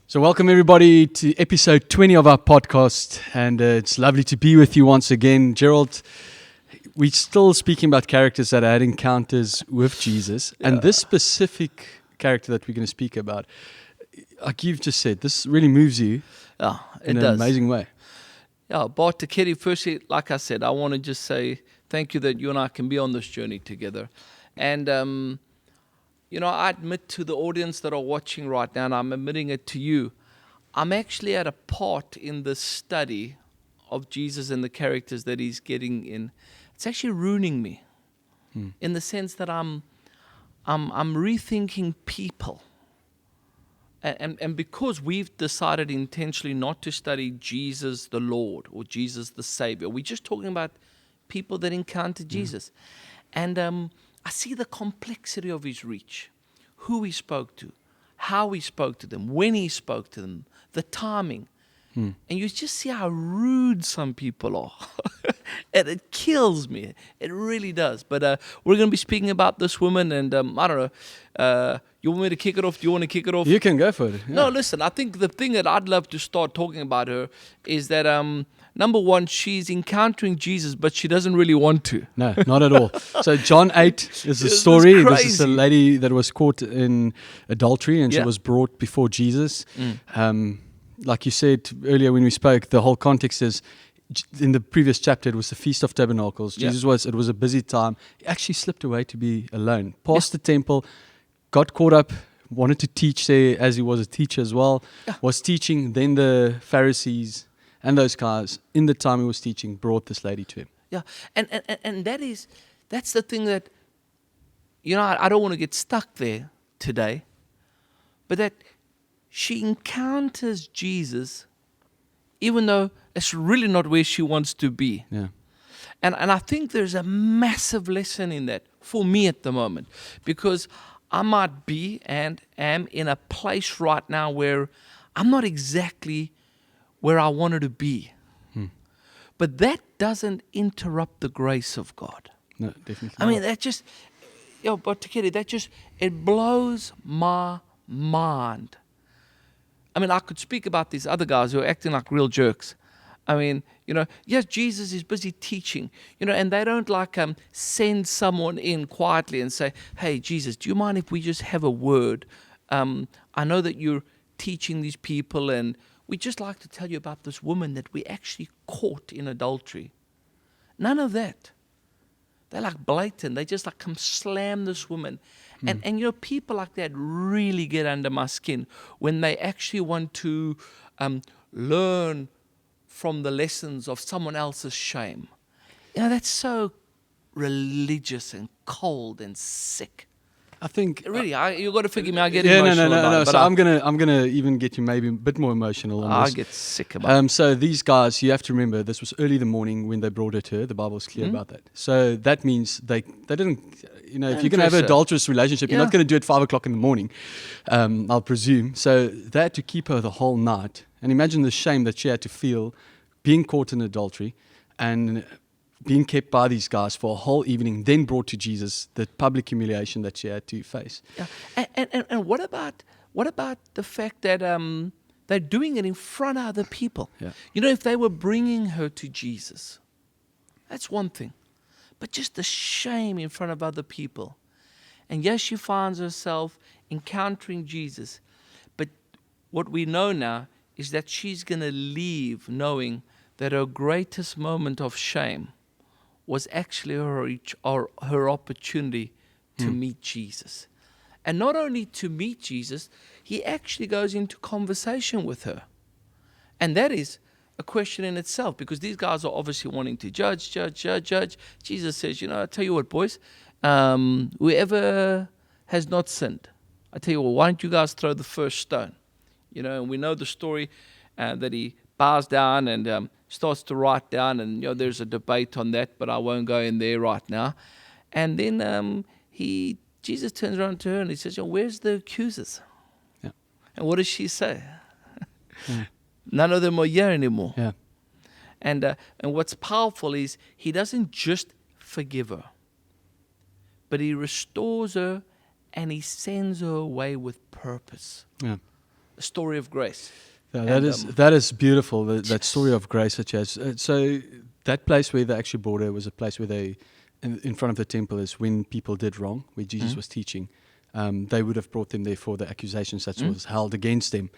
So welcome everybody to episode 20 of our podcast, and it's lovely to be with you once again. Gerald, we're still speaking about characters that had encounters with Jesus, and this specific character that we're going to speak about, like you've just said, this really moves you in an amazing way. Yeah, Gerald Turketti, firstly, like I said, I want to just say thank you that you and I can be on this journey together. And, I admit to the audience that are watching right now, and I'm admitting it to you, I'm actually at a part in the study of Jesus and the characters that he's getting in. It's actually ruining me in the sense that I'm rethinking people. And because we've decided intentionally not to study Jesus the Lord or Jesus the Savior, we're just talking about people that encountered Jesus. And I see the complexity of his reach, who he spoke to, how he spoke to them, when he spoke to them, the timing. And you just see how rude some people are. And it kills me. It really does. But we're going to be speaking about this woman, and I don't know. You want me to kick it off? Do you want to kick it off? You can go for it. Yeah. No, listen, I think the thing that I'd love to start talking about her is that, number one, she's encountering Jesus, but she doesn't really want to. No, not at all. So John 8 is the story. This is a lady that was caught in adultery, and she was brought before Jesus. Like you said earlier when we spoke, the whole context is, in the previous chapter, it was the Feast of Tabernacles. It was a busy time. He actually slipped away to be alone. Past the temple, got caught up, wanted to teach there as he was a teacher as well. Was teaching, then the Pharisees and those guys, in the time he was teaching, brought this lady to him. Yeah, and that's the thing that, I don't want to get stuck there today, but that she encounters Jesus even though it's really not where she wants to be. Yeah. And I think there's a massive lesson in that for me at the moment, because I might be and am in a place right now where I'm not exactly where I wanted to be. But that doesn't interrupt the grace of God. No, definitely I mean, that just, but Turketti, it blows my mind. I mean, I could speak about these other guys who are acting like real jerks. I mean, yes, Jesus is busy teaching, and they don't send someone in quietly and say, hey, Jesus, do you mind if we just have a word? I know that you're teaching these people, and we'd just like to tell you about this woman that we actually caught in adultery. None of that. They're blatant. They just come slam this woman. And people like that really get under my skin when they actually want to learn from the lessons of someone else's shame. That's so religious and cold and sick. I think really, you got to forgive me. I get emotional. No. So I'm gonna even get you maybe a bit more emotional on this. I get sick about it. So these guys, you have to remember, this was early in the morning when they brought her to her. The Bible's clear about that. So that means they didn't. If you're gonna have an adulterous relationship, you're not gonna do it 5 o'clock in the morning. I'll presume. So they had to keep her the whole night, and imagine the shame that she had to feel, being caught in adultery, and being kept by these guys for a whole evening, then brought to Jesus, the public humiliation that she had to face. Yeah. And what about the fact that they're doing it in front of other people? Yeah. If they were bringing her to Jesus, that's one thing. But just the shame in front of other people. And yes, she finds herself encountering Jesus. But what we know now is that she's going to leave knowing that her greatest moment of shame was actually her opportunity to meet Jesus. And not only to meet Jesus, he actually goes into conversation with her. And that is a question in itself, because these guys are obviously wanting to judge. Jesus says, I tell you what, boys, whoever has not sinned, I tell you what, why don't you guys throw the first stone? And we know the story that he bows down and starts to write down, and there's a debate on that, but I won't go in there right now. And then Jesus turns around to her and he says, where's the accusers? Yeah. And what does she say? None of them are here anymore. Yeah. And what's powerful is he doesn't just forgive her, but he restores her and he sends her away with purpose. Yeah. A story of grace. Yeah, that is beautiful. That story of grace that she has. So that place where they actually brought her was a place where they, in front of the temple, is when people did wrong, where Jesus was teaching. They would have brought them there for the accusations that was held against them.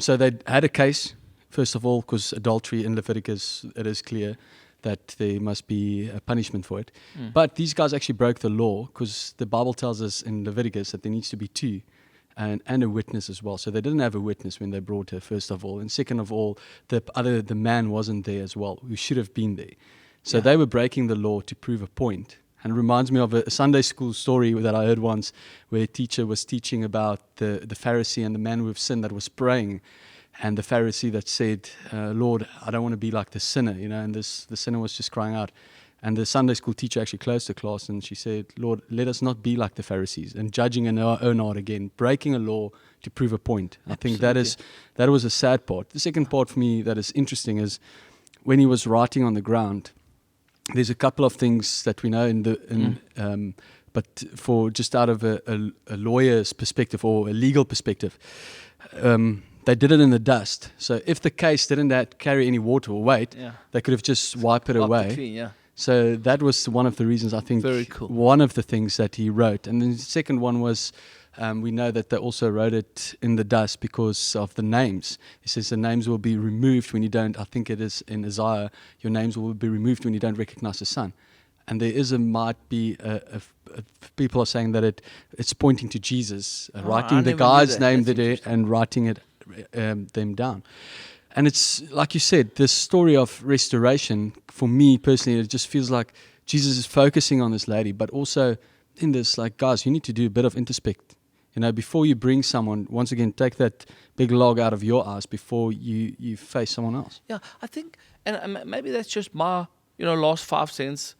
So they had a case, first of all, because adultery in Leviticus, it is clear that there must be a punishment for it. But these guys actually broke the law, because the Bible tells us in Leviticus that there needs to be two. And a witness as well. So they didn't have a witness when they brought her, first of all. And second of all, the man wasn't there as well, who should have been there. So they were breaking the law to prove a point. And it reminds me of a Sunday school story that I heard once, where a teacher was teaching about the Pharisee and the man with sin that was praying. And the Pharisee that said, Lord, I don't want to be like the sinner, and the sinner was just crying out. And the Sunday school teacher actually closed the class and she said, Lord, let us not be like the Pharisees and judging in our own heart again, breaking a law to prove a point. I think that was a sad part. The second part for me that is interesting is when he was writing on the ground, there's a couple of things that we know but for just out of a lawyer's perspective or a legal perspective, they did it in the dust. So if the case didn't carry any water or weight, they could have just wiped it away. Clean, So that was one of the reasons, I think, very cool. One of the things that he wrote. And then the second one was, we know that they also wrote it in the dust because of the names. He says the names will be removed when you don't, I think it is in Isaiah, your names will be removed when you don't recognize the Son. And there might be people are saying that it's pointing to Jesus, writing the guy's name there and writing it them down. And it's, like you said, this story of restoration, for me personally, it just feels like Jesus is focusing on this lady, but also in this, like, guys, you need to do a bit of introspect. Before you bring someone, once again, take that big log out of your eyes before you face someone else. Yeah, I think, and maybe that's just my, last 5 cents.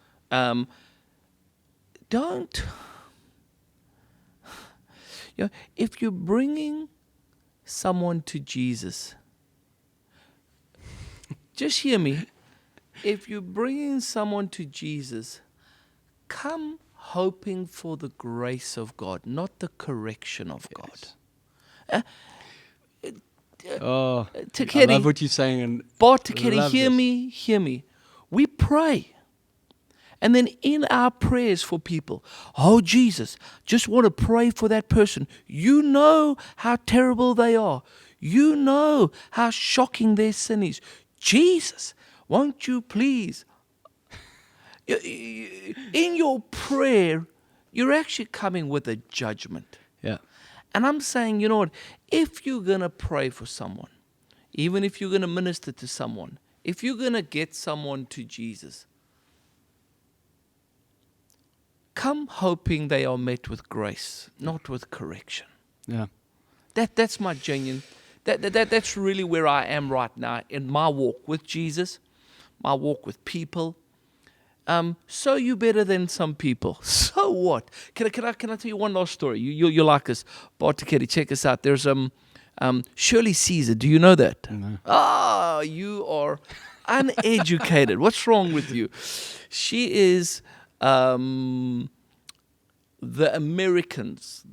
If you're bringing someone to Jesus, just hear me. If you're bringing someone to Jesus, come hoping for the grace of God, not the correction of God. Turketti, I love what you're saying. Turketti, hear me. We pray. And then in our prayers for people, oh, Jesus, just want to pray for that person. You know how terrible they are. You know how shocking their sin is. Jesus, won't you please? In your prayer, you're actually coming with a judgment. Yeah. And I'm saying, you know what? If you're going to pray for someone, even if you're going to minister to someone, if you're going to get someone to Jesus, come hoping they are met with grace, not with correction. Yeah. That's my genuine. That's really where I am right now in my walk with Jesus, my walk with people. So you better than some people. So what? Can I tell you one last story? You like this, Turketti, check us out. There's Shirley Caesar. Do you know that? No. Ah, you are uneducated. What's wrong with you? She is the Americans,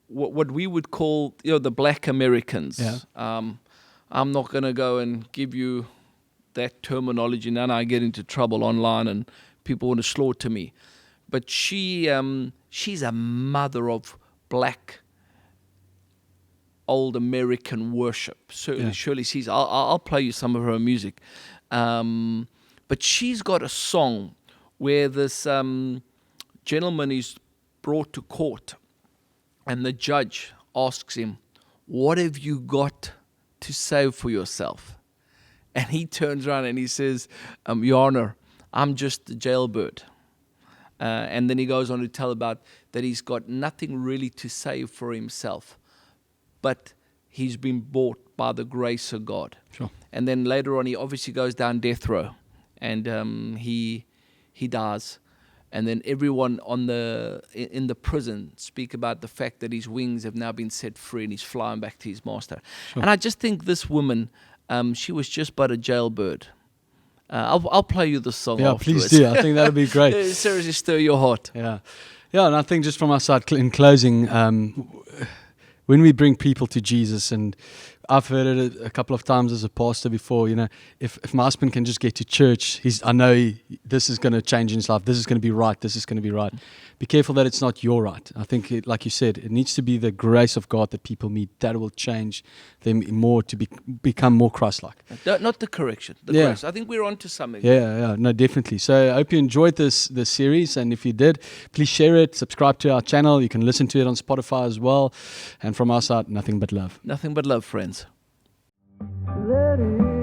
what we would call the black Americans. Yeah. I'm not going to go and give you that terminology now. I get into trouble online and people want to slaughter me. But she's a mother of black old American worship. Certainly, Shirley Caesar. I'll play you some of her music. But she's got a song where this gentleman is brought to court and the judge asks him, what have you got to say for yourself? And he turns around and he says, Your Honor, I'm just a jailbird. And then he goes on to tell about that he's got nothing really to say for himself, but he's been bought by the grace of God. Sure. And then later on, he obviously goes down death row, and he dies. And then everyone in the prison speak about the fact that his wings have now been set free and he's flying back to his master. Sure. And I just think this woman, she was just but a jailbird. I'll play you the song afterwards. Please do. I think that'll be great. Seriously, stir your heart. Yeah. Yeah, and I think just from our side, in closing, when we bring people to Jesus, and I've heard it a couple of times as a pastor before, if my husband can just get to church, I know this is going to change in his life. This is going to be right. This is going to be right. Be careful that it's not your right. I think, like you said, it needs to be the grace of God that people meet that will change them more to become more Christ-like. Not the correction, the grace. I think we're on to something. Yeah, no, definitely. So I hope you enjoyed this series, and if you did, please share it, subscribe to our channel. You can listen to it on Spotify as well. And from our side, nothing but love. Nothing but love, friends. Let it